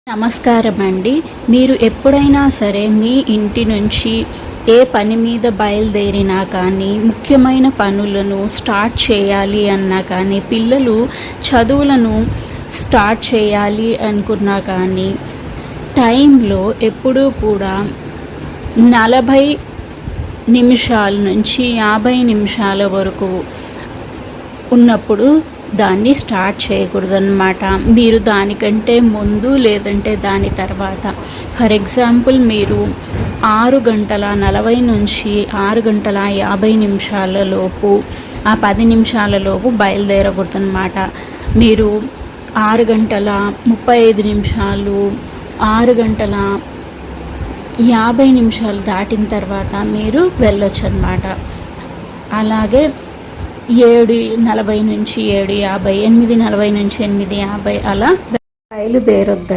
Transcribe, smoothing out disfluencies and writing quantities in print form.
నమస్కారం అండి. మీరు ఎప్పుడైనా సరే మీ ఇంటి నుంచి ఏ పని మీద బయలుదేరినా కానీ, ముఖ్యమైన పనులను స్టార్ట్ చేయాలి అన్నా కానీ, పిల్లలు చదువులను స్టార్ట్ చేయాలి అనుకున్నా కానీ, టైంలో ఎప్పుడూ కూడా 40 నిమిషాల నుంచి 50 నిమిషాల వరకు ఉన్నప్పుడు దాన్ని స్టార్ట్ చేయకూడదన్నమాట. మీరు దానికంటే ముందు లేదంటే దాని తర్వాత, ఫర్ ఎగ్జాంపుల్ మీరు 6:40 నుంచి 6:50 లోపు, ఆ 10 నిమిషాల లోపు బయలుదేరకూడదన్నమాట. మీరు 6:35, 6:50 దాటిన తర్వాత మీరు వెళ్ళొచ్చు అన్నమాట. అలాగే 7:40 నుంచి 7:50, 8:40 నుంచి 8:50 అలా బయలుదేరొద్దండి.